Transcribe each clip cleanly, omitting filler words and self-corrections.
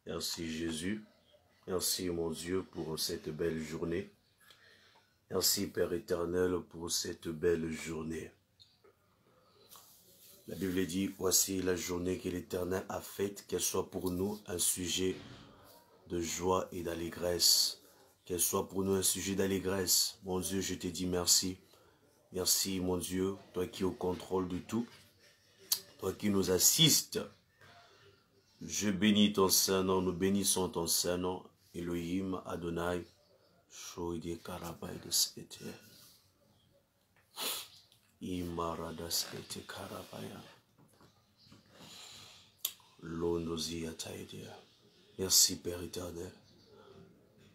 Merci Jésus, merci mon Dieu pour cette belle journée. Merci Père éternel pour cette belle journée. La Bible dit, voici la journée que l'Éternel a faite, qu'elle soit pour nous un sujet de joie et d'allégresse. Qu'elle soit pour nous un sujet d'allégresse. Mon Dieu, je te dis merci. Merci mon Dieu, toi qui es au contrôle de tout, toi qui nous assistes. Je bénis ton Saint-Nom, nous bénissons ton Saint-Nom, Elohim, Adonai, Shoide Karabai de Skete, Imarada Skete Karabaya, Londozi Ataïdia. Merci Père éternel.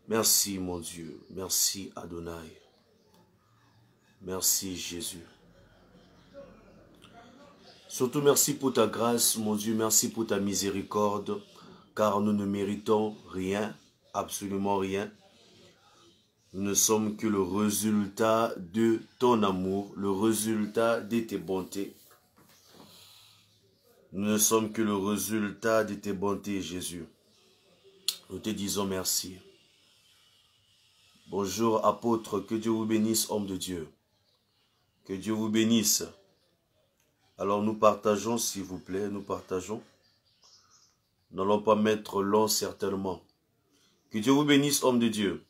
Merci mon Dieu, merci Adonai. Merci Jésus. Surtout merci pour ta grâce, mon Dieu, merci pour ta miséricorde, car nous ne méritons rien, absolument rien. Nous ne sommes que le résultat de ton amour, le résultat de tes bontés. Nous ne sommes que le résultat de tes bontés, Jésus. Nous te disons merci. Bonjour, apôtre, que Dieu vous bénisse, homme de Dieu. Que Dieu vous bénisse. Alors nous partageons, s'il vous plaît, nous partageons. Nous n'allons pas mettre long, certainement. Que Dieu vous bénisse, homme de Dieu.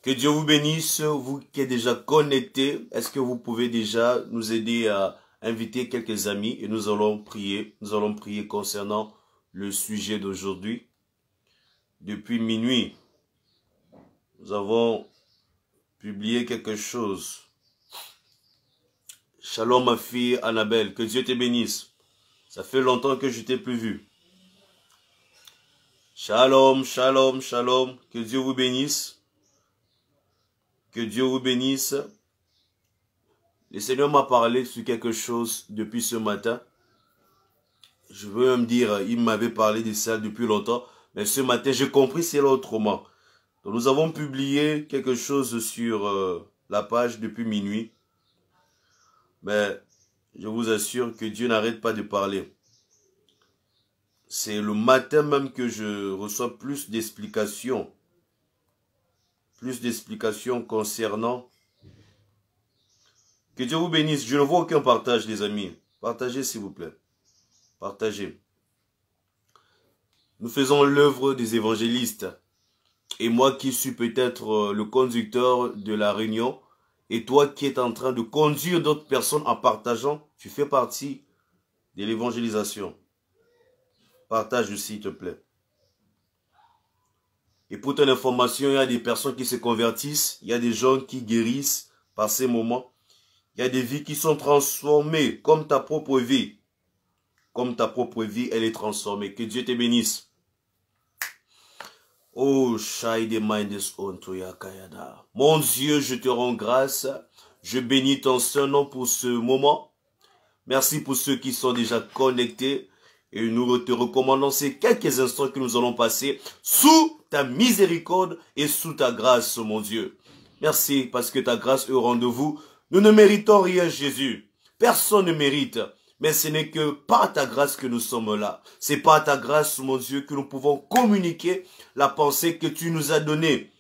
Que Dieu vous bénisse, vous qui êtes déjà connectés. Est-ce que vous pouvez déjà nous aider à inviter quelques amis et nous allons prier. Nous allons prier concernant le sujet d'aujourd'hui. Depuis minuit, nous avons publié quelque chose. Shalom ma fille Annabelle, que Dieu te bénisse. Ça fait longtemps que je t'ai plus vu. Shalom, shalom, shalom, que Dieu vous bénisse. Que Dieu vous bénisse. Le Seigneur m'a parlé sur quelque chose depuis ce matin. Je veux même dire, il m'avait parlé de ça depuis longtemps. Mais ce matin, j'ai compris cela autrement. Donc, nous avons publié quelque chose sur la page depuis minuit. Mais je vous assure que Dieu n'arrête pas de parler. C'est le matin même que je reçois plus d'explications. Plus d'explications concernant. Que Dieu vous bénisse. Je ne vois aucun partage, les amis. Partagez, s'il vous plaît. Partagez. Nous faisons l'œuvre des évangélistes. Et moi qui suis peut-être le conducteur de la réunion, et toi qui es en train de conduire d'autres personnes en partageant, tu fais partie de l'évangélisation. Partage s'il te plaît. Et pour ton information, il y a des personnes qui se convertissent, il y a des gens qui guérissent par ces moments. Il y a des vies qui sont transformées comme ta propre vie. Comme ta propre vie, elle est transformée. Que Dieu te bénisse. Oh, mon Dieu, je te rends grâce. Je bénis ton Saint-Nom pour ce moment. Merci pour ceux qui sont déjà connectés. Et nous te recommandons ces quelques instants que nous allons passer sous ta miséricorde et sous ta grâce, mon Dieu. Merci parce que ta grâce est au rendez-vous. Nous ne méritons rien, Jésus. Personne ne mérite. Mais ce n'est que par ta grâce que nous sommes là. C'est par ta grâce, mon Dieu, que nous pouvons communiquer la pensée que tu nous as donnée.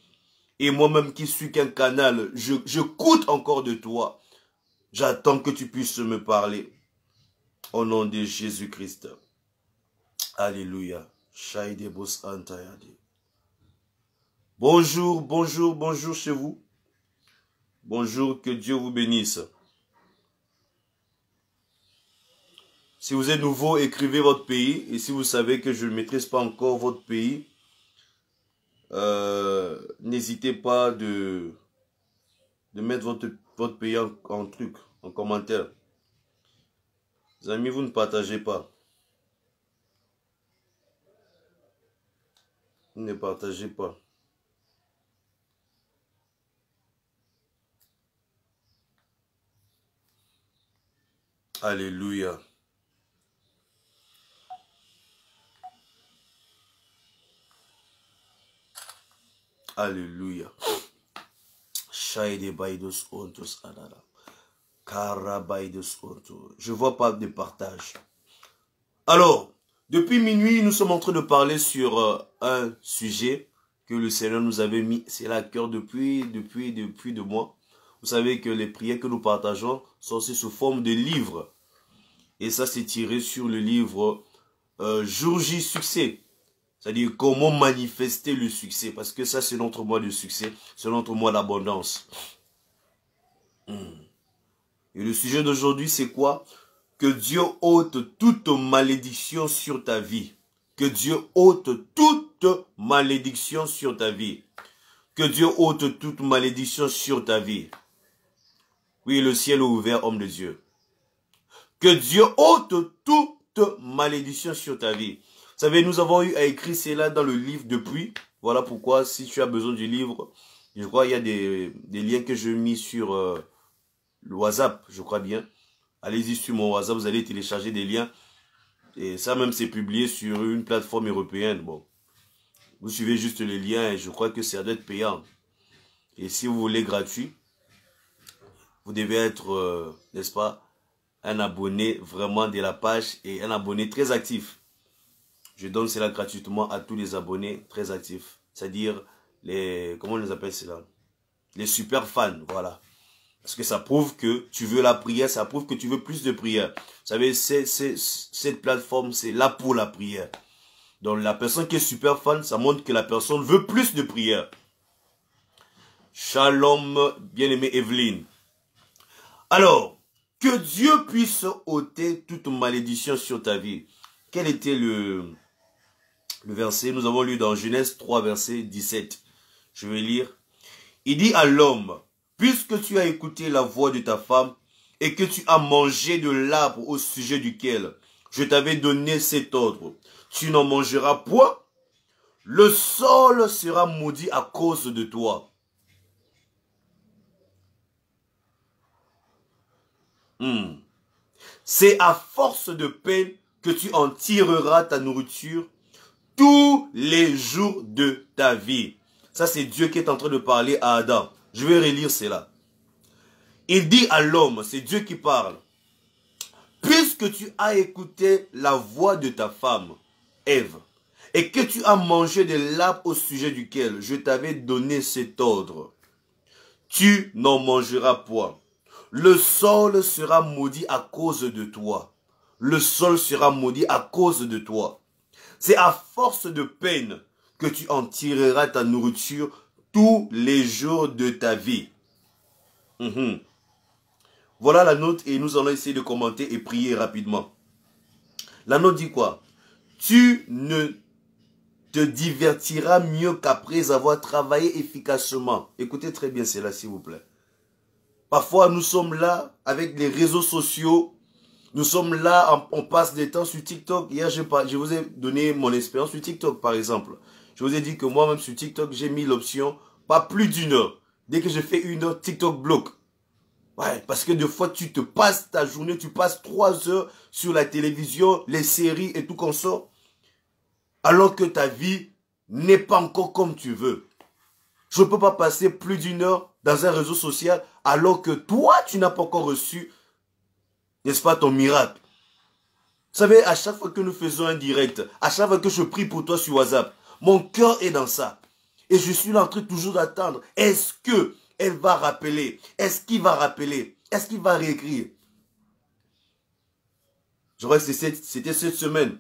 Et moi-même qui suis qu'un canal, je coûte encore de toi. J'attends que tu puisses me parler. Au nom de Jésus-Christ. Alléluia. Bonjour, bonjour, bonjour chez vous. Bonjour, que Dieu vous bénisse. Si vous êtes nouveau, écrivez votre pays. Et si vous savez que je ne maîtrise pas encore votre pays, n'hésitez pas de mettre votre pays en truc, en commentaire. Les amis, vous ne partagez pas. Vous ne partagez pas. Alléluia. Alléluia. Je vois pas de partage. Alors, depuis minuit, nous sommes en train de parler sur un sujet que le Seigneur nous avait mis, c'est là à cœur depuis 2 mois. Vous savez que les prières que nous partageons sont aussi sous forme de livres. Et ça, c'est tiré sur le livre Jour J Succès. C'est-à-dire comment manifester le succès. Parce que ça, c'est notre mois de succès. C'est notre mois d'abondance. Et le sujet d'aujourd'hui, c'est quoi? Que Dieu ôte toute malédiction sur ta vie. Que Dieu ôte toute malédiction sur ta vie. Que Dieu ôte toute malédiction sur ta vie. Oui, le ciel est ouvert, homme de Dieu. Que Dieu ôte toute malédiction sur ta vie. Vous savez, nous avons eu à écrire cela dans le livre depuis. Voilà pourquoi, si tu as besoin du livre, je crois qu'il y a des liens que je mis sur le WhatsApp, je crois bien. Allez-y sur mon WhatsApp, vous allez télécharger des liens. Et ça même, c'est publié sur une plateforme européenne. Bon, vous suivez juste les liens et je crois que ça doit être payant. Et si vous voulez gratuit, vous devez être, n'est-ce pas, un abonné vraiment de la page et un abonné très actif. Je donne cela gratuitement à tous les abonnés très actifs. C'est-à-dire les, comment on les appelle cela? Les super fans, voilà. Parce que ça prouve que tu veux la prière, ça prouve que tu veux plus de prière. Vous savez, cette plateforme, c'est là pour la prière. Donc la personne qui est super fan, ça montre que la personne veut plus de prière. Shalom, bien-aimée Evelyne. Alors, que Dieu puisse ôter toute malédiction sur ta vie. Quel était le verset? Nous avons lu dans Genèse 3, verset 17. Je vais lire. Il dit à l'homme, puisque tu as écouté la voix de ta femme et que tu as mangé de l'arbre au sujet duquel je t'avais donné cet ordre, tu n'en mangeras point, le sol sera maudit à cause de toi. C'est à force de peine que tu en tireras ta nourriture tous les jours de ta vie. Ça, c'est Dieu qui est en train de parler à Adam. Je vais relire cela. Il dit à l'homme, c'est Dieu qui parle. Puisque tu as écouté la voix de ta femme, Ève, et que tu as mangé de l'arbre au sujet duquel je t'avais donné cet ordre, tu n'en mangeras point. Le sol sera maudit à cause de toi. Le sol sera maudit à cause de toi. C'est à force de peine que tu en tireras ta nourriture tous les jours de ta vie. Voilà la note et nous allons essayer de commenter et prier rapidement. La note dit quoi? Tu ne te divertiras mieux qu'après avoir travaillé efficacement. Écoutez très bien cela, s'il vous plaît. Parfois, nous sommes là avec les réseaux sociaux. Nous sommes là, on passe des temps sur TikTok. Hier, je vous ai donné mon expérience sur TikTok, par exemple. Je vous ai dit que moi-même sur TikTok, j'ai mis l'option pas plus d'1 heure. Dès que je fais 1 heure, TikTok bloque. Ouais, parce que des fois, tu te passes ta journée, tu passes 3 heures sur la télévision, les séries et tout qu'on sort, alors que ta vie n'est pas encore comme tu veux. Je ne peux pas passer plus d'1 heure dans un réseau social alors que toi, tu n'as pas encore reçu, n'est-ce pas, ton miracle. Vous savez, à chaque fois que nous faisons un direct, à chaque fois que je prie pour toi sur WhatsApp, mon cœur est dans ça. Et je suis là en train toujours d'attendre. Est-ce que elle va rappeler? Est-ce qu'il va rappeler? Est-ce qu'il va réécrire? Je crois que c'était cette semaine.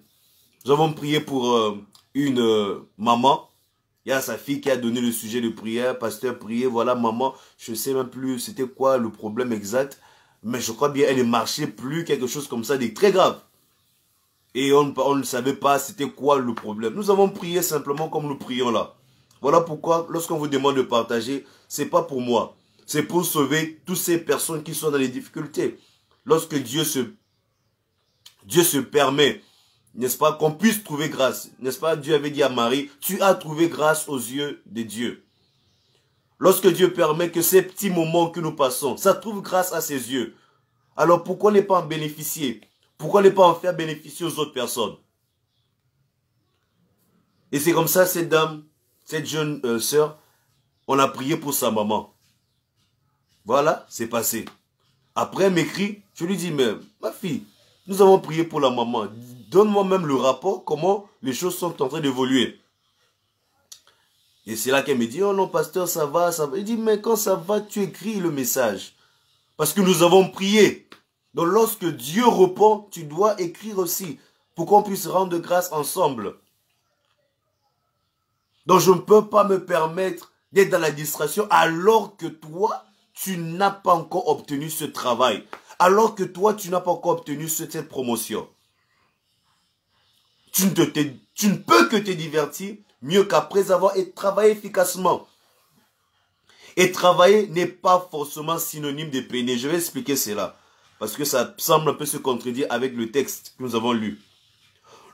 Nous avons prié pour une maman. Il y a sa fille qui a donné le sujet de prière. Pasteur, priez, voilà maman. Je ne sais même plus c'était quoi le problème exact. Mais je crois bien elle ne marchait plus, quelque chose comme ça, de très grave. Et on ne savait pas c'était quoi le problème. Nous avons prié simplement comme nous prions là. Voilà pourquoi, lorsqu'on vous demande de partager, ce n'est pas pour moi. C'est pour sauver toutes ces personnes qui sont dans les difficultés. Lorsque Dieu se permet, n'est-ce pas, qu'on puisse trouver grâce. N'est-ce pas, Dieu avait dit à Marie, tu as trouvé grâce aux yeux de Dieu. Lorsque Dieu permet que ces petits moments que nous passons, ça trouve grâce à ses yeux. Alors pourquoi ne pas en bénéficier? Pourquoi ne pas en faire bénéficier aux autres personnes? Et c'est comme ça, cette dame, cette jeune sœur, On a prié pour sa maman. Voilà, c'est passé. Après, elle m'écrit, je lui dis, mais ma fille, nous avons prié pour la maman. Donne-moi même le rapport, comment les choses sont en train d'évoluer. Et c'est là qu'elle me dit, oh non, pasteur, ça va, ça va. Il dit, mais quand ça va, tu écris le message. Parce que nous avons prié. Donc lorsque Dieu répond, tu dois écrire aussi, pour qu'on puisse rendre grâce ensemble. Donc je ne peux pas me permettre d'être dans la distraction alors que toi, tu n'as pas encore obtenu ce travail. Alors que toi, tu n'as pas encore obtenu cette promotion. Tu ne peux que te divertir mieux qu'après avoir travaillé efficacement. Et travailler n'est pas forcément synonyme de peiner. Je vais expliquer cela. Parce que ça semble un peu se contredire avec le texte que nous avons lu.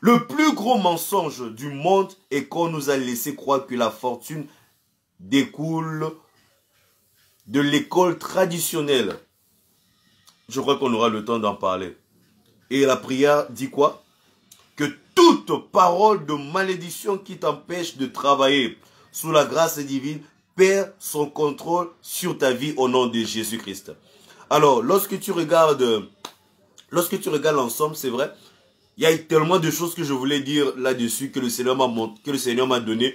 Le plus gros mensonge du monde est qu'on nous a laissé croire que la fortune découle de l'école traditionnelle. Je crois qu'on aura le temps d'en parler. Et la prière dit quoi? Que toute parole de malédiction qui t'empêche de travailler sous la grâce divine perd son contrôle sur ta vie au nom de Jésus-Christ. Alors, lorsque tu regardes l'ensemble, c'est vrai, il y a tellement de choses que je voulais dire là-dessus que le Seigneur m'a donné,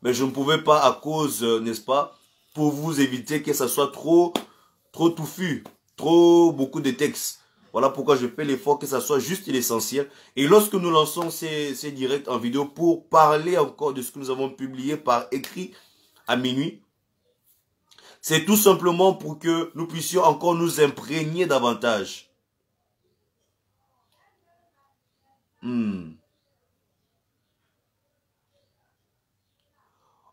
mais je ne pouvais pas à cause, n'est-ce pas, pour vous éviter que ça soit trop touffu, beaucoup de textes. Voilà pourquoi je fais l'effort que ça soit juste l'essentiel. Et lorsque nous lançons ces directs en vidéo pour parler encore de ce que nous avons publié par écrit à minuit, c'est tout simplement pour que nous puissions encore nous imprégner davantage.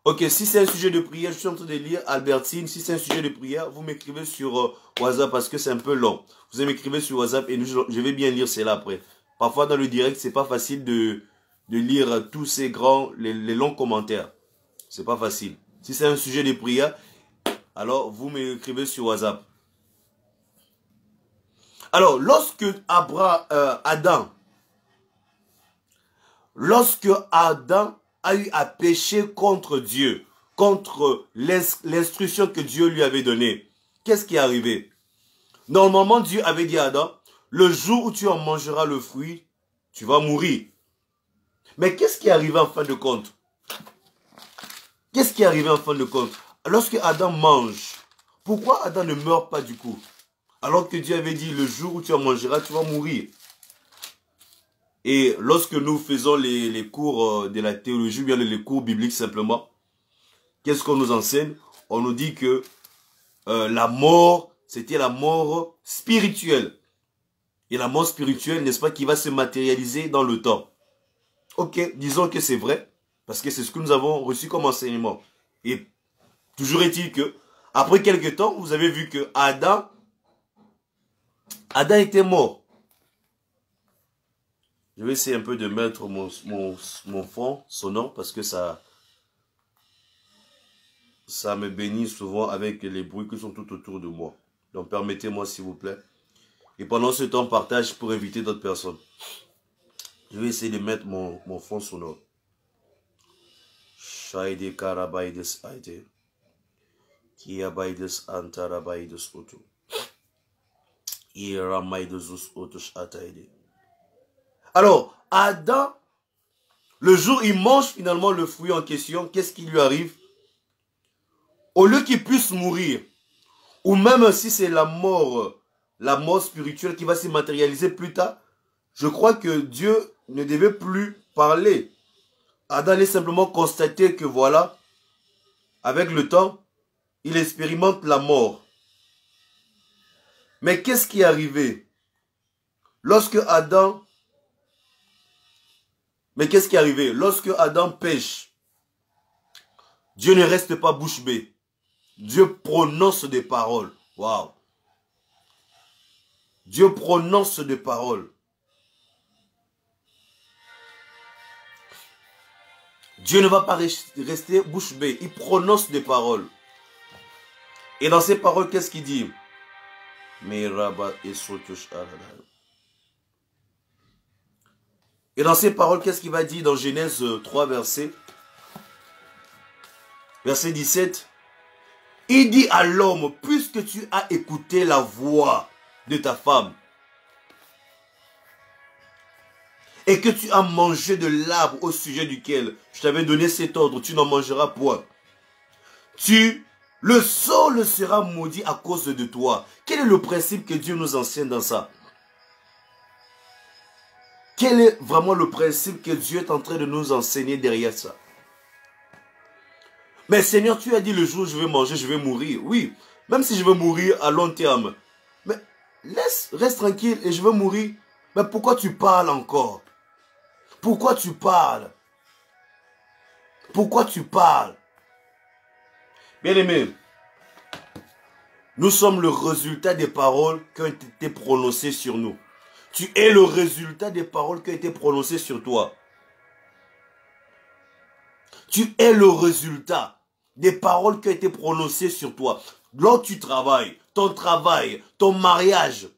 Ok, si c'est un sujet de prière, je suis en train de lire Albertine. Si c'est un sujet de prière, vous m'écrivez sur WhatsApp parce que c'est un peu long. Vous m'écrivez sur WhatsApp et je vais bien lire cela après. Parfois dans le direct, c'est pas facile de lire tous ces les longs commentaires. C'est pas facile. Si c'est un sujet de prière, alors vous m'écrivez sur WhatsApp. Alors, lorsque Adam a eu à pécher contre Dieu, contre l'instruction que Dieu lui avait donnée, qu'est-ce qui est arrivé? Normalement, Dieu avait dit à Adam, le jour où tu en mangeras le fruit, tu vas mourir. Mais qu'est-ce qui est arrivé en fin de compte? Qu'est-ce qui est arrivé en fin de compte? Lorsque Adam mange, pourquoi Adam ne meurt pas du coup? Alors que Dieu avait dit, le jour où tu en mangeras, tu vas mourir. Et lorsque nous faisons les cours de la théologie, ou bien les cours bibliques simplement, qu'est-ce qu'on nous enseigne? On nous dit que la mort, c'était la mort spirituelle. Et la mort spirituelle, n'est-ce pas, qui va se matérialiser dans le temps. Ok, disons que c'est vrai, parce que c'est ce que nous avons reçu comme enseignement. Et toujours est-il que, après quelques temps, vous avez vu que Adam était mort. Je vais essayer un peu de mettre mon fond sonore parce que ça me bénit souvent avec les bruits qui sont tout autour de moi. Donc permettez-moi s'il vous plaît. Et pendant ce temps, partage pour inviter d'autres personnes. Je vais essayer de mettre mon fond sonore. Shaide karabaides aide. Kiabaides antarabaides otu. Iramaidesus otus ataide. Alors, Adam, le jour où il mange finalement le fruit en question, qu'est-ce qui lui arrive? Au lieu qu'il puisse mourir, ou même si c'est la mort spirituelle qui va se matérialiser plus tard, je crois que Dieu ne devait plus parler. Adam allait simplement constater que voilà, avec le temps, il expérimente la mort. Mais qu'est-ce qui est arrivé? Lorsque Adam pêche, Dieu ne reste pas bouche bée. Dieu prononce des paroles. Waouh. Dieu prononce des paroles. Dieu ne va pas rester bouche bée. Il prononce des paroles. Et dans ces paroles, qu'est-ce qu'il dit? Et dans ces paroles, qu'est-ce qu'il va dire dans Genèse 3, verset 17? Il dit à l'homme, puisque tu as écouté la voix de ta femme, et que tu as mangé de l'arbre au sujet duquel je t'avais donné cet ordre, tu n'en mangeras point. Le sol sera maudit à cause de toi. Quel est le principe que Dieu nous enseigne dans ça? Quel est vraiment le principe que Dieu est en train de nous enseigner derrière ça? Mais Seigneur, tu as dit le jour où je vais manger, je vais mourir. Oui, même si je vais mourir à long terme. Mais reste tranquille et je vais mourir. Mais pourquoi tu parles encore? Pourquoi tu parles? Pourquoi tu parles? Bien-aimés, nous sommes le résultat des paroles qui ont été prononcées sur nous. Tu es le résultat des paroles qui ont été prononcées sur toi. Tu es le résultat des paroles qui ont été prononcées sur toi. Là tu travailles, ton mariage,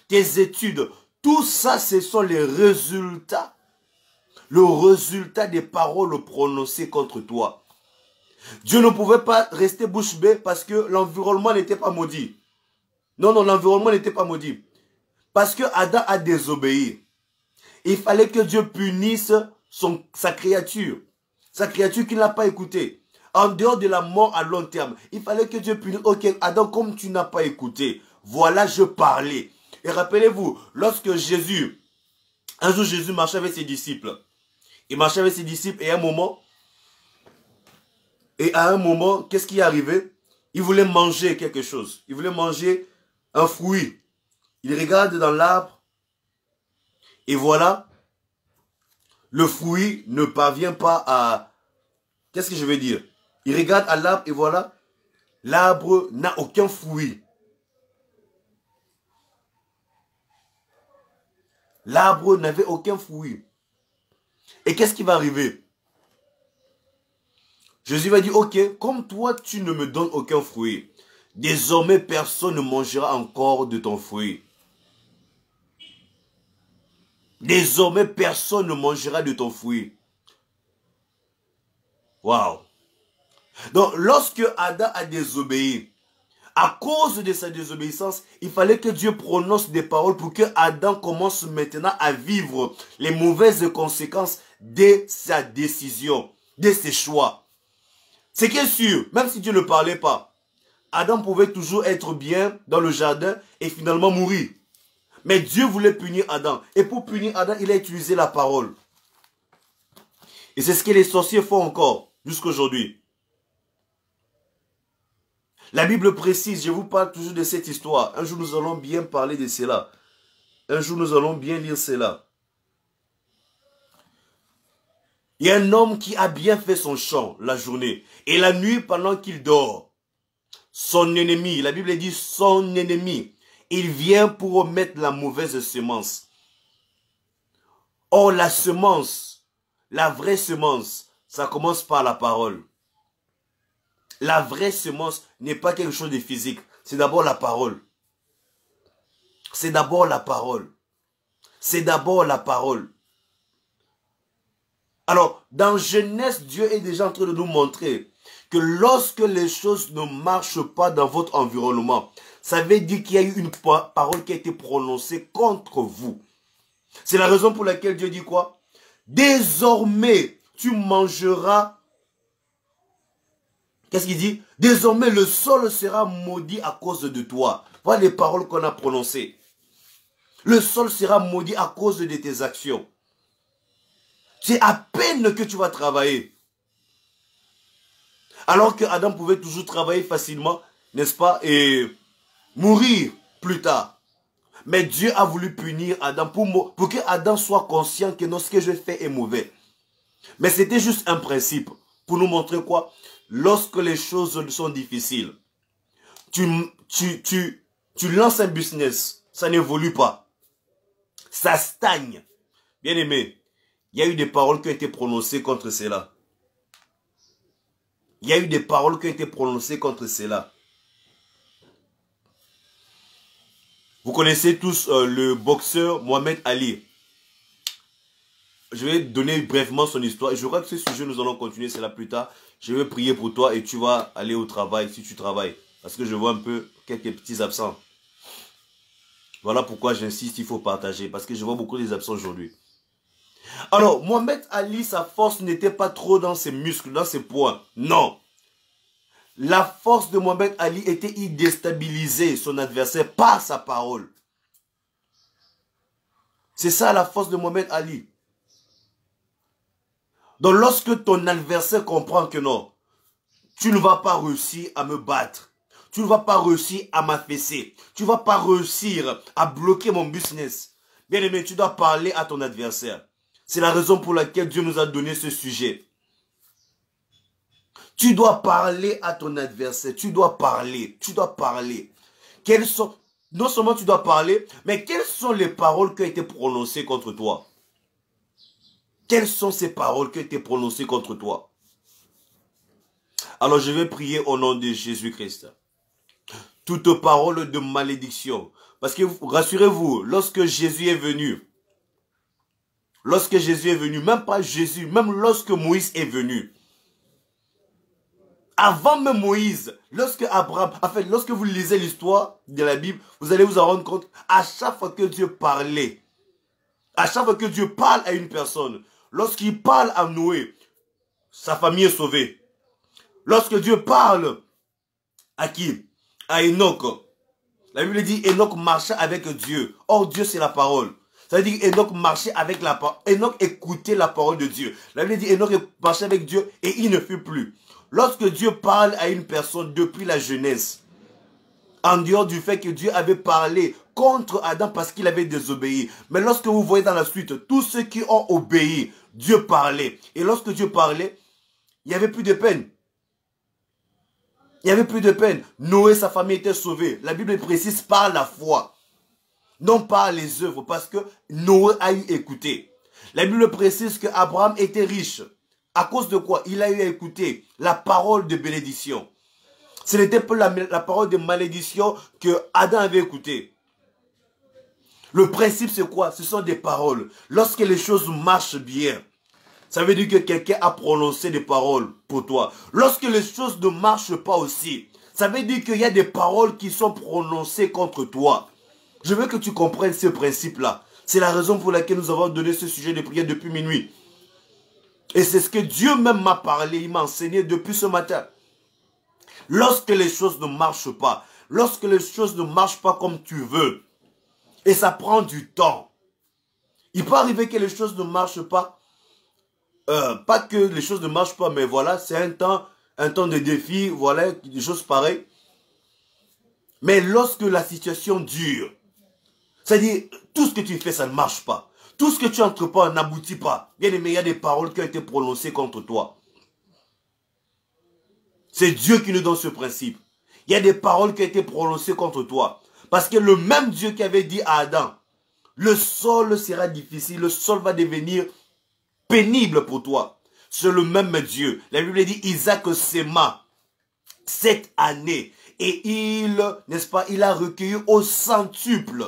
tes études, tout ça, ce sont les résultats. Le résultat des paroles prononcées contre toi. Dieu ne pouvait pas rester bouche bée parce que l'environnement n'était pas maudit. Non, l'environnement n'était pas maudit. Parce que Adam a désobéi. Il fallait que Dieu punisse sa créature. Sa créature qui ne l'a pas écouté. En dehors de la mort à long terme, il fallait que Dieu punisse. Ok, Adam, comme tu n'as pas écouté, voilà, je parlais. Et rappelez-vous, lorsque un jour Jésus marchait avec ses disciples. Il marchait avec ses disciples et à un moment, qu'est-ce qui est arrivé? Il voulait manger quelque chose. Il voulait manger un fruit. Il regarde dans l'arbre. Et voilà. Le fruit ne parvient pas à... Qu'est-ce que je veux dire? Il regarde à l'arbre et voilà. L'arbre n'a aucun fruit. L'arbre n'avait aucun fruit. Et qu'est-ce qui va arriver? Jésus va dire, ok, comme toi tu ne me donnes aucun fruit, désormais personne ne mangera encore de ton fruit. Désormais personne ne mangera de ton fruit. Waouh. Donc lorsque Adam a désobéi, à cause de sa désobéissance, il fallait que Dieu prononce des paroles pour que Adam commence maintenant à vivre les mauvaises conséquences de sa décision, de ses choix. Ce qui est sûr, même si Dieu ne parlait pas, Adam pouvait toujours être bien dans le jardin et finalement mourir. Mais Dieu voulait punir Adam. Et pour punir Adam, il a utilisé la parole. Et c'est ce que les sorciers font encore, jusqu'à aujourd'hui. La Bible précise, je vous parle toujours de cette histoire. Un jour, nous allons bien parler de cela. Un jour, nous allons bien lire cela. Il y a un homme qui a bien fait son champ la journée. Et la nuit, pendant qu'il dort, son ennemi, la Bible dit son ennemi, il vient pour mettre la mauvaise semence. Or, la semence, la vraie semence, ça commence par la parole. La vraie semence n'est pas quelque chose de physique. C'est d'abord la parole. C'est d'abord la parole. C'est d'abord la parole. Alors, dans Genèse, Dieu est déjà en train de nous montrer que lorsque les choses ne marchent pas dans votre environnement, ça veut dire qu'il y a eu une parole qui a été prononcée contre vous. C'est la raison pour laquelle Dieu dit quoi? Désormais, tu mangeras. Qu'est-ce qu'il dit? Désormais, le sol sera maudit à cause de toi. Voilà les paroles qu'on a prononcées. Le sol sera maudit à cause de tes actions. C'est à peine que tu vas travailler. Alors que Adam pouvait toujours travailler facilement, n'est-ce pas, et mourir plus tard. Mais Dieu a voulu punir Adam pour que Adam soit conscient que non, ce que je fais est mauvais. Mais c'était juste un principe pour nous montrer quoi? Lorsque les choses sont difficiles, tu lances un business, ça n'évolue pas. Ça stagne. Bien aimé. Il y a eu des paroles qui ont été prononcées contre cela. Il y a eu des paroles qui ont été prononcées contre cela. Vous connaissez tous le boxeur Mohamed Ali. je vais donner brièvement son histoire. Et je crois que ce sujet, nous allons continuer cela plus tard. Je vais prier pour toi et tu vas aller au travail si tu travailles. Parce que je vois un peu quelques petits absents. Voilà pourquoi j'insiste, il faut partager. Parce que je vois beaucoup des absents aujourd'hui. Alors, Mohamed Ali, sa force n'était pas trop dans ses muscles, dans ses poings. Non. La force de Mohamed Ali était y déstabiliser son adversaire par sa parole. C'est ça la force de Mohamed Ali. Donc lorsque ton adversaire comprend que non, tu ne vas pas réussir à me battre, tu ne vas pas réussir à m'affaisser, tu ne vas pas réussir à bloquer mon business. Bien aimé, tu dois parler à ton adversaire. C'est la raison pour laquelle Dieu nous a donné ce sujet. Tu dois parler à ton adversaire, tu dois parler, tu dois parler. Non seulement tu dois parler, mais quelles sont les paroles qui ont été prononcées contre toi? Quelles sont ces paroles qui ont été prononcées contre toi? Alors je vais prier au nom de Jésus-Christ. Toute parole de malédiction. Parce que rassurez-vous, lorsque Jésus est venu, même pas Jésus, même lorsque Moïse est venu, avant même Moïse, lorsque vous lisez l'histoire de la Bible, vous allez vous en rendre compte, à chaque fois que Dieu parlait, à chaque fois que Dieu parle à une personne, lorsqu'il parle à Noé, sa famille est sauvée. Lorsque Dieu parle à qui? À Enoch. La Bible dit Enoch marchait avec Dieu. Or Dieu c'est la parole. Ça veut dire qu'Enoch marchait avec la parole. Enoch écoutait la parole de Dieu. La Bible dit Enoch marchait avec Dieu et il ne fut plus. Lorsque Dieu parle à une personne depuis la jeunesse, en dehors du fait que Dieu avait parlé contre Adam parce qu'il avait désobéi. Mais lorsque vous voyez dans la suite, tous ceux qui ont obéi, Dieu parlait. Et lorsque Dieu parlait, il n'y avait plus de peine. Il n'y avait plus de peine. Noé, sa famille était sauvée. La Bible précise par la foi. Non par les œuvres, parce que Noé a eu écouté. La Bible précise qu'Abraham était riche. À cause de quoi? Il a eu à écouter la parole de bénédiction. Ce n'était pas la parole de malédiction que Adam avait écoutée. Le principe c'est quoi? Ce sont des paroles. Lorsque les choses marchent bien, ça veut dire que quelqu'un a prononcé des paroles pour toi. Lorsque les choses ne marchent pas aussi, ça veut dire qu'il y a des paroles qui sont prononcées contre toi. Je veux que tu comprennes ce principe-là. C'est la raison pour laquelle nous avons donné ce sujet de prière depuis minuit. Et c'est ce que Dieu même m'a parlé, il m'a enseigné depuis ce matin. Lorsque les choses ne marchent pas, lorsque les choses ne marchent pas comme tu veux, et ça prend du temps, il peut arriver que les choses ne marchent pas, pas que les choses ne marchent pas, mais voilà, c'est un temps de défi, voilà, des choses pareilles. Mais lorsque la situation dure, c'est-à-dire tout ce que tu fais, ça ne marche pas. Tout ce que tu entreprends n'aboutit pas. Bien aimé, il y a des paroles qui ont été prononcées contre toi. C'est Dieu qui nous donne ce principe. Il y a des paroles qui ont été prononcées contre toi. Parce que le même Dieu qui avait dit à Adam, le sol sera difficile, le sol va devenir pénible pour toi. C'est le même Dieu. La Bible dit, Isaac sema cette année. Et il, n'est-ce pas, il a recueilli au centuple.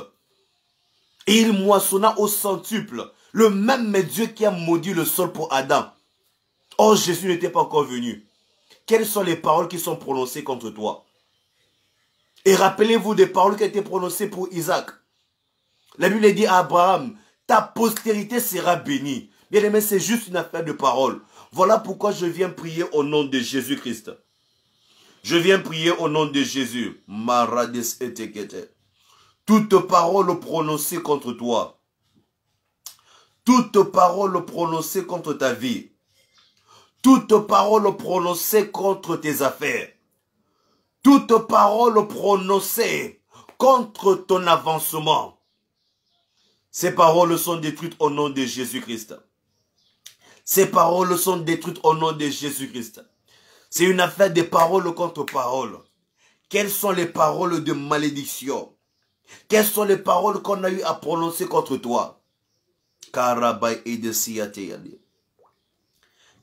Et il moissonna au centuple. Le même Dieu qui a maudit le sol pour Adam. Or, Jésus n'était pas encore venu. Quelles sont les paroles qui sont prononcées contre toi? Et rappelez-vous des paroles qui ont été prononcées pour Isaac. La Bible dit à Abraham, ta postérité sera bénie. Bien aimé, c'est juste une affaire de parole. Voilà pourquoi je viens prier au nom de Jésus-Christ. Je viens prier au nom de Jésus. Marades etekete. Toute parole prononcée contre toi, toute parole prononcée contre ta vie, toute parole prononcée contre tes affaires, toute parole prononcée contre ton avancement, ces paroles sont détruites au nom de Jésus-Christ. Ces paroles sont détruites au nom de Jésus-Christ. C'est une affaire de parole contre parole. Quelles sont les paroles de malédiction? Quelles sont les paroles qu'on a eu à prononcer contre toi?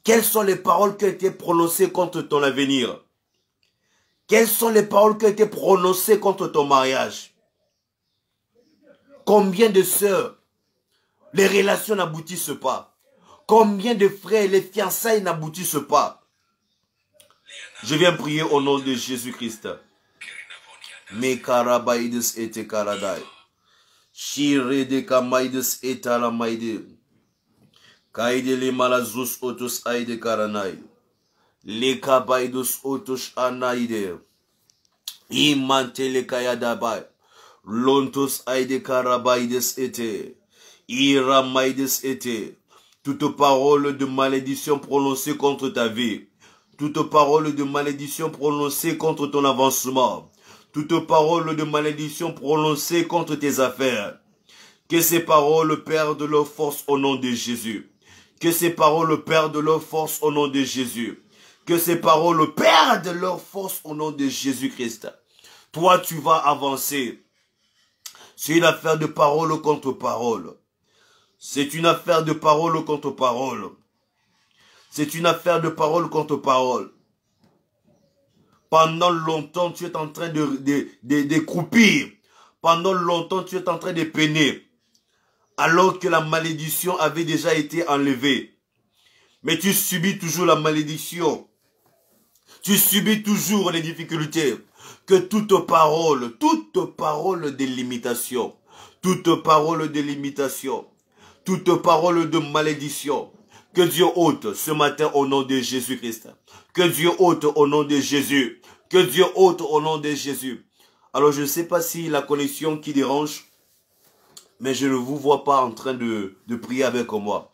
Quelles sont les paroles qui ont été prononcées contre ton avenir? Quelles sont les paroles qui ont été prononcées contre ton mariage? Combien de sœurs, les relations n'aboutissent pas? Combien de frères, les fiançailles n'aboutissent pas? Je viens prier au nom de Jésus-Christ. Mekarabaïdes et karadai. Shire de kamaides et alamaide. Kaide le malazus otos aide karanai. Le kabaidos otos anaide. Imantele kayadabai. Lontos aide karabaides ete. Iramaides ete. Toute parole de malédiction prononcée contre ta vie. Toute parole de malédiction prononcée contre ton avancement. Toute parole de malédiction prononcée contre tes affaires. Que ces paroles perdent leur force au nom de Jésus. Que ces paroles perdent leur force au nom de Jésus. Que ces paroles perdent leur force au nom de Jésus-Christ. Toi, tu vas avancer. C'est une affaire de parole contre parole. C'est une affaire de parole contre parole. C'est une affaire de parole contre parole. Pendant longtemps, tu es en train de croupir. Pendant longtemps, tu es en train de peiner. Alors que la malédiction avait déjà été enlevée. Mais tu subis toujours la malédiction. Tu subis toujours les difficultés. Que toute parole de limitation, toute parole de limitation, toute parole de malédiction, que Dieu ôte ce matin au nom de Jésus-Christ. Que Dieu ôte au nom de Jésus. Que Dieu ôte au nom de Jésus. Alors je ne sais pas si la connexion qui dérange, mais je ne vous vois pas en train de prier avec moi.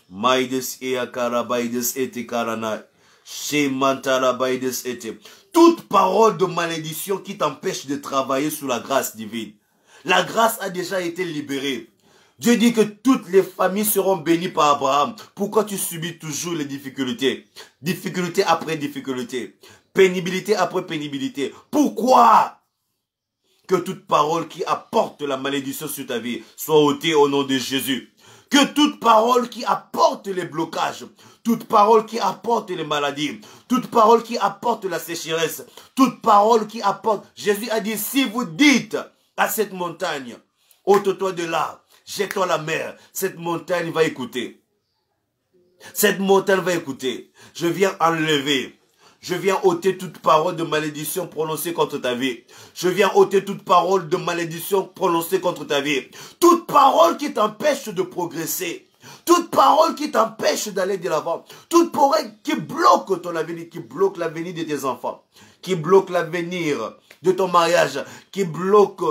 Maides et akarabaides et karanai. Shemantarabaydes et. Toute parole de malédiction qui t'empêche de travailler sous la grâce divine. La grâce a déjà été libérée. Dieu dit que toutes les familles seront bénies par Abraham. Pourquoi tu subis toujours les difficultés? Difficulté après difficulté. Pénibilité après pénibilité. Pourquoi? Que toute parole qui apporte la malédiction sur ta vie soit ôtée au nom de Jésus. Que toute parole qui apporte les blocages, toute parole qui apporte les maladies, toute parole qui apporte la sécheresse, toute parole qui apporte... Jésus a dit, si vous dites à cette montagne, ôte-toi de là, jette-toi à la mer, cette montagne va écouter. Cette montagne va écouter. Je viens enlever. Je viens ôter toute parole de malédiction prononcée contre ta vie. Je viens ôter toute parole de malédiction prononcée contre ta vie. Toute parole qui t'empêche de progresser. Toute parole qui t'empêche d'aller de l'avant. Toute parole qui bloque ton avenir, qui bloque l'avenir de tes enfants. Qui bloque l'avenir de ton mariage. Qui bloque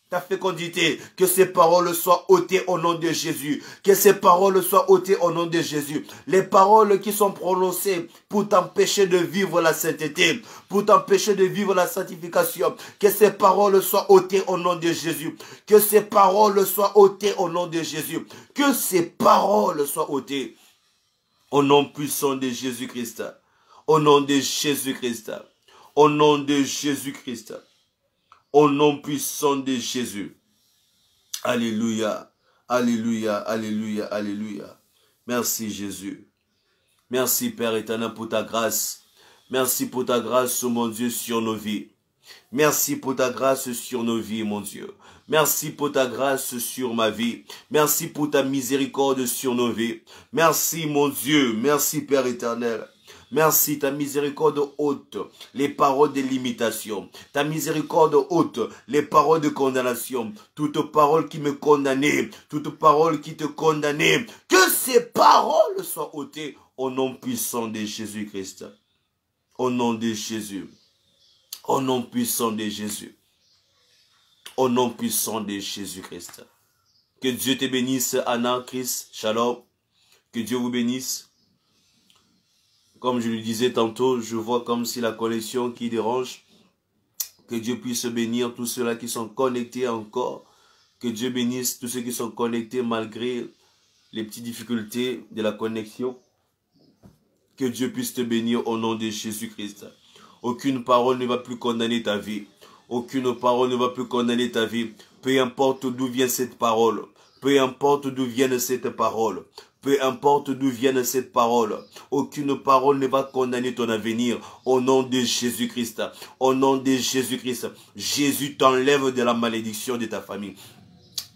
ta fécondité. Que ces paroles soient ôtées au nom de Jésus. Que ces paroles soient ôtées au nom de Jésus. Les paroles qui sont prononcées pour t'empêcher de vivre la sainteté, pour t'empêcher de vivre la sanctification. Que ces paroles soient ôtées au nom de Jésus. Que ces paroles soient ôtées au nom de Jésus. Que ces paroles soient ôtées au nom puissant de Jésus-Christ. Au nom de Jésus-Christ. Au nom de Jésus-Christ. Au nom puissant de Jésus. Alléluia. Alléluia. Alléluia. Alléluia. Merci Jésus. Merci Père éternel pour ta grâce. Merci pour ta grâce, mon Dieu, sur nos vies. Merci pour ta grâce sur nos vies, mon Dieu. Merci pour ta grâce sur ma vie. Merci pour ta miséricorde sur nos vies. Merci, mon Dieu. Merci, Père éternel. Merci, ta miséricorde ôte les paroles de limitation. Ta miséricorde ôte les paroles de condamnation. Toute parole qui me condamnait, toute parole qui te condamnait, que ces paroles soient ôtées au nom puissant de Jésus-Christ. Au nom de Jésus. Au nom puissant de Jésus. Au nom puissant de Jésus-Christ. Que Dieu te bénisse, Anna, Christ, Shalom. Que Dieu vous bénisse. Comme je le disais tantôt, je vois comme si la connexion qui dérange. Que Dieu puisse bénir tous ceux-là qui sont connectés encore. Que Dieu bénisse tous ceux qui sont connectés malgré les petites difficultés de la connexion. Que Dieu puisse te bénir au nom de Jésus-Christ. Aucune parole ne va plus condamner ta vie. Aucune parole ne va plus condamner ta vie. Peu importe d'où vient cette parole. Peu importe d'où vienne cette parole. Peu importe d'où vienne cette parole. Aucune parole ne va condamner ton avenir. Au nom de Jésus-Christ. Au nom de Jésus-Christ. Jésus t'enlève de la malédiction de ta famille.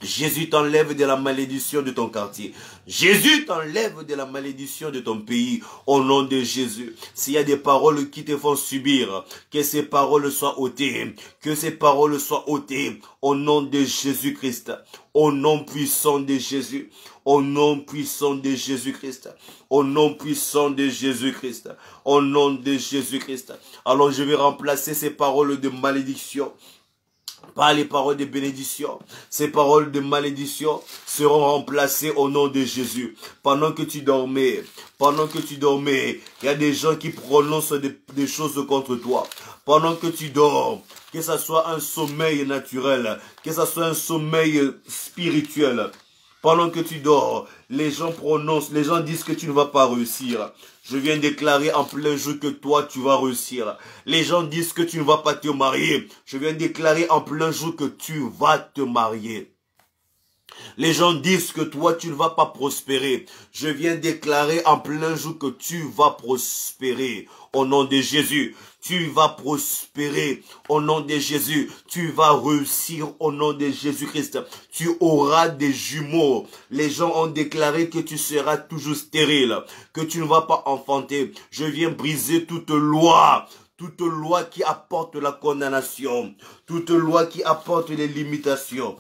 Jésus t'enlève de la malédiction de ton quartier. Jésus t'enlève de la malédiction de ton pays. Au nom de Jésus. S'il y a des paroles qui te font subir, que ces paroles soient ôtées. Que ces paroles soient ôtées. Au nom de Jésus-Christ. Au nom puissant de Jésus. Au nom puissant de Jésus-Christ. Au nom puissant de Jésus-Christ. Au nom de Jésus-Christ. Alors je vais remplacer ces paroles de malédiction par les paroles de bénédiction. Ces paroles de malédiction seront remplacées au nom de Jésus. Pendant que tu dormais, il y a des gens qui prononcent des choses contre toi. Pendant que tu dors, que ce soit un sommeil naturel, que ce soit un sommeil spirituel, pendant que tu dors, les gens disent que tu ne vas pas réussir. Je viens déclarer en plein jour que toi, tu vas réussir. Les gens disent que tu ne vas pas te marier. Je viens déclarer en plein jour que tu vas te marier. Les gens disent que toi, tu ne vas pas prospérer. Je viens déclarer en plein jour que tu vas prospérer. Au nom de Jésus, tu vas prospérer. Au nom de Jésus, tu vas réussir. Au nom de Jésus-Christ, tu auras des jumeaux. Les gens ont déclaré que tu seras toujours stérile, que tu ne vas pas enfanter. Je viens briser toute loi qui apporte la condamnation, toute loi qui apporte les limitations.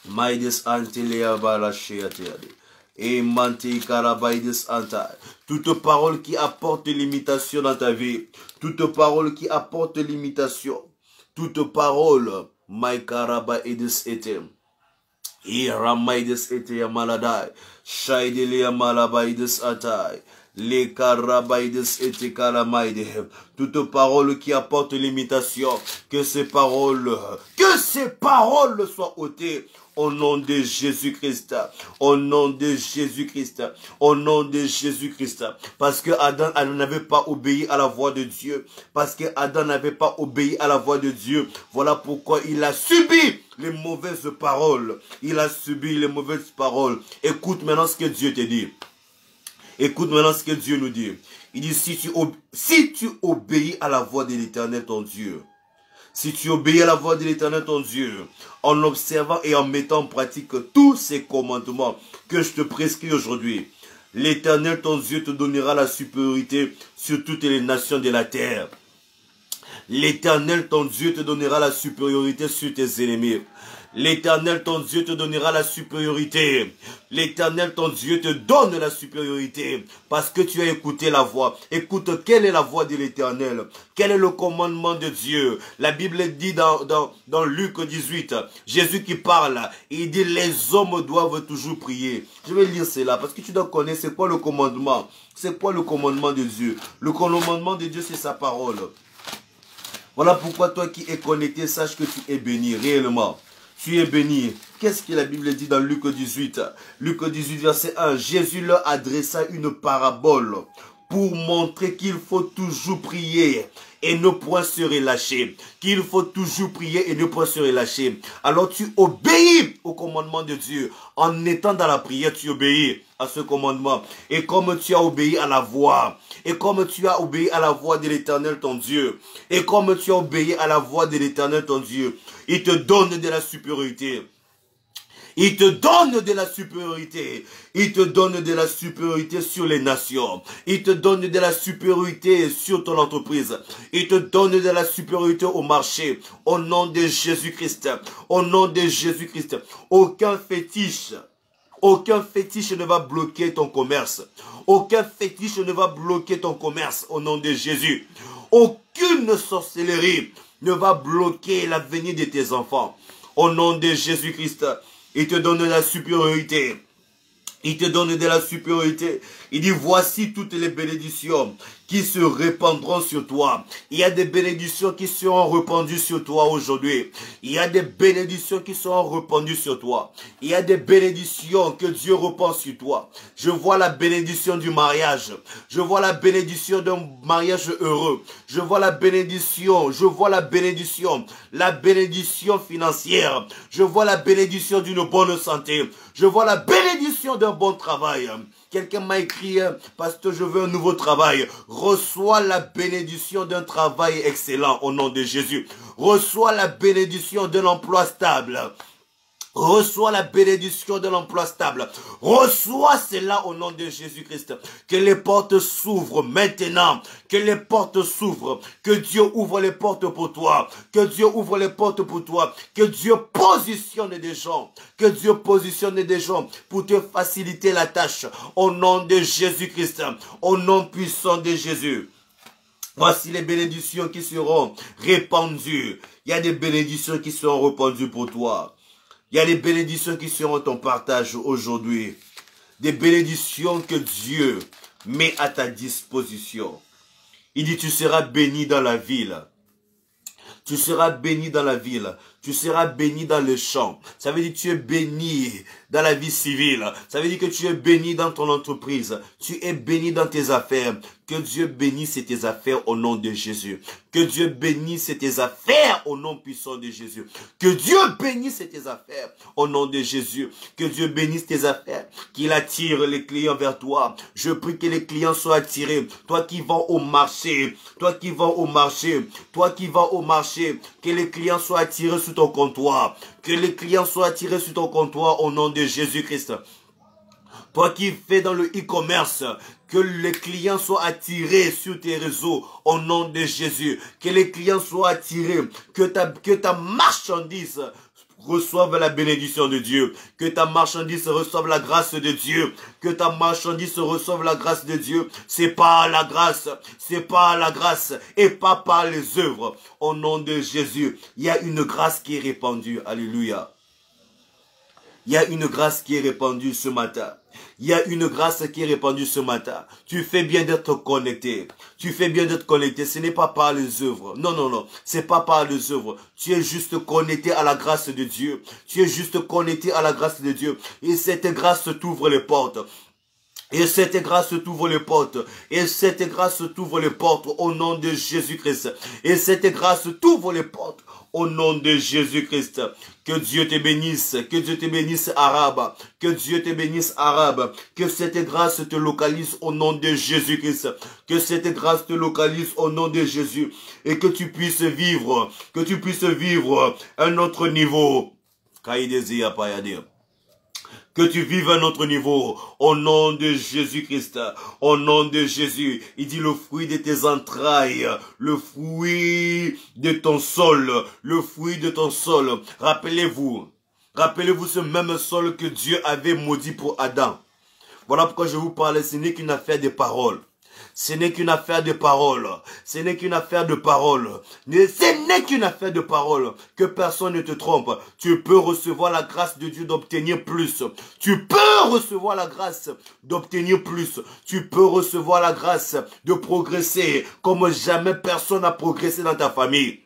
Maides antelea balasheateade. Et manti karabaides anta. Toute parole qui apporte limitation dans ta vie. Toute parole qui apporte limitation. Toute parole. My karabaides etem. Iramaides etea maladai. Shaidelea malabaides atai. Les karabaides et karamaide. Toute parole qui apporte limitation. Que ces paroles soient ôtées. Au nom de Jésus-Christ, au nom de Jésus-Christ, au nom de Jésus-Christ. Parce que Adam n'avait pas obéi à la voix de Dieu. Parce que Adam n'avait pas obéi à la voix de Dieu. Voilà pourquoi il a subi les mauvaises paroles. Il a subi les mauvaises paroles. Écoute maintenant ce que Dieu te dit. Écoute maintenant ce que Dieu nous dit. Il dit, si tu obéis à la voix de l'Éternel ton Dieu, si tu obéis à la voix de l'Éternel ton Dieu, en observant et en mettant en pratique tous ces commandements que je te prescris aujourd'hui, l'Éternel ton Dieu te donnera la supériorité sur toutes les nations de la terre. L'Éternel ton Dieu te donnera la supériorité sur tes ennemis. L'Éternel ton Dieu te donnera la supériorité. L'Éternel ton Dieu te donne la supériorité parce que tu as écouté la voix. Écoute, quelle est la voix de l'Éternel? Quel est le commandement de Dieu? La Bible dit dans Luc 18, Jésus qui parle, il dit les hommes doivent toujours prier. Je vais lire cela parce que tu dois connaître c'est quoi le commandement. C'est quoi le commandement de Dieu? Le commandement de Dieu, c'est sa parole. Voilà pourquoi toi qui es connecté, sache que tu es béni réellement. Tu es béni. Qu'est-ce que la Bible dit dans Luc 18? Luc 18, verset 1. Jésus leur adressa une parabole pour montrer qu'il faut toujours prier et ne point se relâcher. Qu'il faut toujours prier et ne point se relâcher. Alors tu obéis au commandement de Dieu. En étant dans la prière, tu obéis à ce commandement. Et comme tu as obéi à la voix, et comme tu as obéi à la voix de l'Éternel ton Dieu, et comme tu as obéi à la voix de l'Éternel ton Dieu, il te donne de la supériorité. Il te donne de la supériorité. Il te donne de la supériorité sur les nations. Il te donne de la supériorité sur ton entreprise. Il te donne de la supériorité au marché. Au nom de Jésus-Christ. Au nom de Jésus-Christ. Aucun fétiche ne va bloquer ton commerce. Aucun fétiche ne va bloquer ton commerce au nom de Jésus. Aucune sorcellerie ne va bloquer l'avenir de tes enfants. Au nom de Jésus-Christ, il te donne de la supériorité. Il te donne de la supériorité. Il dit, voici toutes les bénédictions qui se répandront sur toi. Il y a des bénédictions qui seront répandues sur toi aujourd'hui. Il y a des bénédictions qui seront répandues sur toi. Il y a des bénédictions que Dieu répand sur toi. Je vois la bénédiction du mariage. Je vois la bénédiction d'un mariage heureux. Je vois la bénédiction. La bénédiction financière. Je vois la bénédiction d'une bonne santé. Je vois la bénédiction d'un bon travail. Quelqu'un m'a écrit, pasteur, je veux un nouveau travail. Reçois la bénédiction d'un travail excellent au nom de Jésus. Reçois la bénédiction d'un emploi stable. Reçois la bénédiction de l'emploi stable. Reçois cela au nom de Jésus-Christ. Que les portes s'ouvrent maintenant. Que les portes s'ouvrent. Que Dieu ouvre les portes pour toi. Que Dieu ouvre les portes pour toi. Que Dieu positionne des gens. Que Dieu positionne des gens pour te faciliter la tâche. Au nom de Jésus-Christ. Au nom puissant de Jésus. Voici les bénédictions qui seront répandues. Il y a des bénédictions qui seront répandues pour toi. Il y a des bénédictions qui seront ton partage aujourd'hui. Des bénédictions que Dieu met à ta disposition. Il dit, tu seras béni dans la ville. Tu seras béni dans la ville. Tu seras béni dans le champ. Ça veut dire que tu es béni dans la vie civile. Ça veut dire que tu es béni dans ton entreprise. Tu es béni dans tes affaires. Que Dieu bénisse tes affaires au nom de Jésus. Que Dieu bénisse tes affaires au nom puissant de Jésus. Que Dieu bénisse tes affaires au nom de Jésus. Que Dieu bénisse tes affaires. Qu'il attire les clients vers toi. Je prie que les clients soient attirés. Toi qui vas au marché. Toi qui vas au marché. Toi qui vas au marché. Que les clients soient attirés sur ton comptoir. Que les clients soient attirés sur ton comptoir au nom de Jésus-Christ. Toi qui fais dans le e-commerce, que les clients soient attirés sur tes réseaux au nom de Jésus. Que les clients soient attirés, que ta marchandise reçoive la bénédiction de Dieu. Que ta marchandise reçoive la grâce de Dieu. Que ta marchandise reçoive la grâce de Dieu. C'est par la grâce. C'est par la grâce et pas par les œuvres. Au nom de Jésus, il y a une grâce qui est répandue. Alléluia. Il y a une grâce qui est répandue ce matin. Il y a une grâce qui est répandue ce matin. Tu fais bien d'être connecté. Tu fais bien d'être connecté. Ce n'est pas par les œuvres. Non, non, non. C'est pas par les œuvres. Tu es juste connecté à la grâce de Dieu. Tu es juste connecté à la grâce de Dieu. Et cette grâce t'ouvre les portes. Et cette grâce t'ouvre les portes. Et cette grâce t'ouvre les portes au nom de Jésus-Christ. Et cette grâce t'ouvre les portes au nom de Jésus-Christ. Que Dieu te bénisse. Que Dieu te bénisse, arabe. Que Dieu te bénisse, arabe. Que cette grâce te localise au nom de Jésus-Christ. Que cette grâce te localise au nom de Jésus. Et que tu puisses vivre. Que tu puisses vivre un autre niveau. Que tu vives à un autre niveau, au nom de Jésus-Christ, au nom de Jésus. Il dit le fruit de tes entrailles, le fruit de ton sol, le fruit de ton sol. Rappelez-vous ce même sol que Dieu avait maudit pour Adam. Voilà pourquoi je vous parle, ce n'est qu'une affaire de parole. Ce n'est qu'une affaire de parole. Ce n'est qu'une affaire de parole. Ce n'est qu'une affaire de parole. Que personne ne te trompe. Tu peux recevoir la grâce de Dieu d'obtenir plus. Tu peux recevoir la grâce d'obtenir plus. Tu peux recevoir la grâce de progresser comme jamais personne n'a progressé dans ta famille.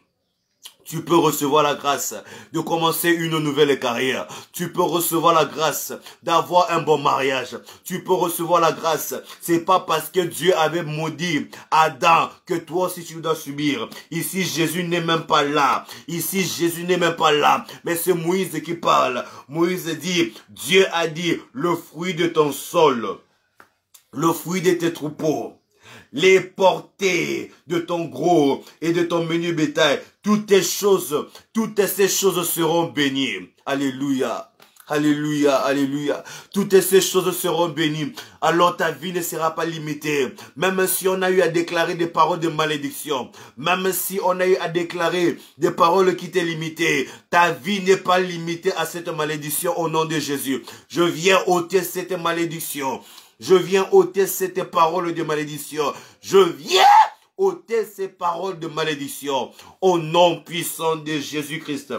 Tu peux recevoir la grâce de commencer une nouvelle carrière. Tu peux recevoir la grâce d'avoir un bon mariage. Tu peux recevoir la grâce. C'est pas parce que Dieu avait maudit Adam que toi aussi tu dois subir. Ici, Jésus n'est même pas là. Ici, Jésus n'est même pas là. Mais c'est Moïse qui parle. Moïse dit, Dieu a dit, le fruit de ton sol, le fruit de tes troupeaux, les portées de ton gros et de ton menu bétail, toutes ces choses seront bénies. Alléluia. Alléluia, alléluia. Toutes ces choses seront bénies. Alors ta vie ne sera pas limitée. Même si on a eu à déclarer des paroles de malédiction, même si on a eu à déclarer des paroles qui t'ont limité, ta vie n'est pas limitée à cette malédiction au nom de Jésus. Je viens ôter cette malédiction. Je viens ôter cette parole de malédiction. Je viens ôter ces paroles de malédiction au nom puissant de Jésus-Christ.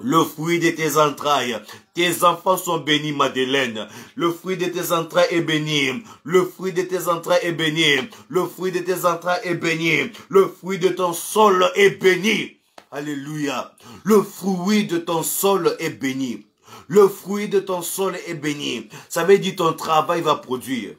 Le fruit de tes entrailles, tes enfants sont bénis, Madeleine. Le fruit de tes entrailles est béni. Le fruit de tes entrailles est béni. Le fruit de tes entrailles est béni. Le fruit de ton sol est béni. Alléluia. Le fruit de ton sol est béni. Le fruit de ton sol est béni. Ça veut dire que ton travail va produire.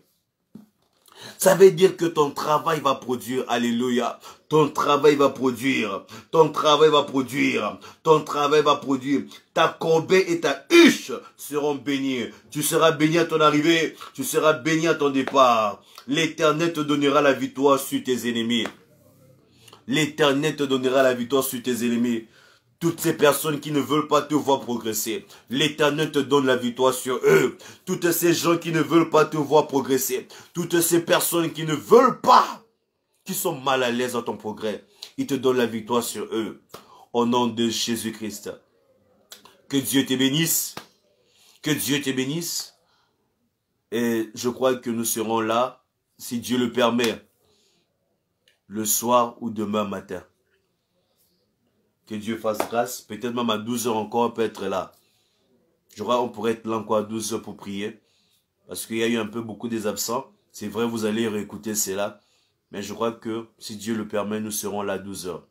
Ça veut dire que ton travail va produire. Alléluia. Ton travail va produire. Ton travail va produire. Ton travail va produire. Ta corbeille et ta huche seront bénies. Tu seras béni à ton arrivée. Tu seras béni à ton départ. L'Éternel te donnera la victoire sur tes ennemis. L'Éternel te donnera la victoire sur tes ennemis. Toutes ces personnes qui ne veulent pas te voir progresser, l'Éternel te donne la victoire sur eux. Toutes ces gens qui ne veulent pas te voir progresser, toutes ces personnes qui ne veulent pas, qui sont mal à l'aise dans ton progrès, il te donne la victoire sur eux. Au nom de Jésus-Christ. Que Dieu te bénisse. Que Dieu te bénisse. Et je crois que nous serons là, si Dieu le permet, le soir ou demain matin. Que Dieu fasse grâce. Peut-être même à 12 h encore, on peut être là. Je crois qu'on pourrait être là encore à 12 h pour prier. Parce qu'il y a eu un peu beaucoup des absents. C'est vrai, vous allez réécouter cela. Mais je crois que, si Dieu le permet, nous serons là à 12 h.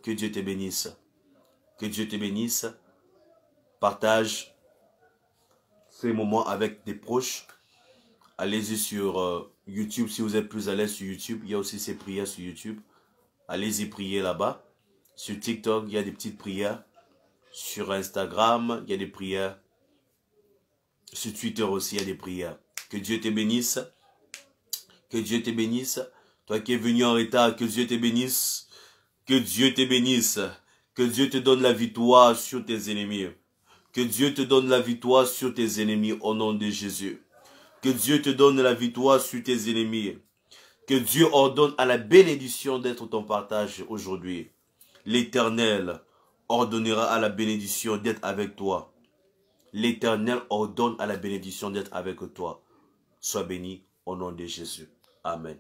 Que Dieu te bénisse. Que Dieu te bénisse. Partage ces moments avec des proches. Allez-y sur YouTube si vous êtes plus à l'aise sur YouTube. Il y a aussi ces prières sur YouTube. Allez-y prier là-bas. Sur TikTok, il y a des petites prières. Sur Instagram, il y a des prières. Sur Twitter aussi, il y a des prières. Que Dieu te bénisse. Que Dieu te bénisse. Toi qui es venu en retard, que Dieu te bénisse. Que Dieu te bénisse. Que Dieu te donne la victoire sur tes ennemis. Que Dieu te donne la victoire sur tes ennemis au nom de Jésus. Que Dieu te donne la victoire sur tes ennemis. Que Dieu ordonne à la bénédiction d'être ton partage aujourd'hui. L'Éternel ordonnera à la bénédiction d'être avec toi. L'Éternel ordonne à la bénédiction d'être avec toi. Sois béni au nom de Jésus. Amen.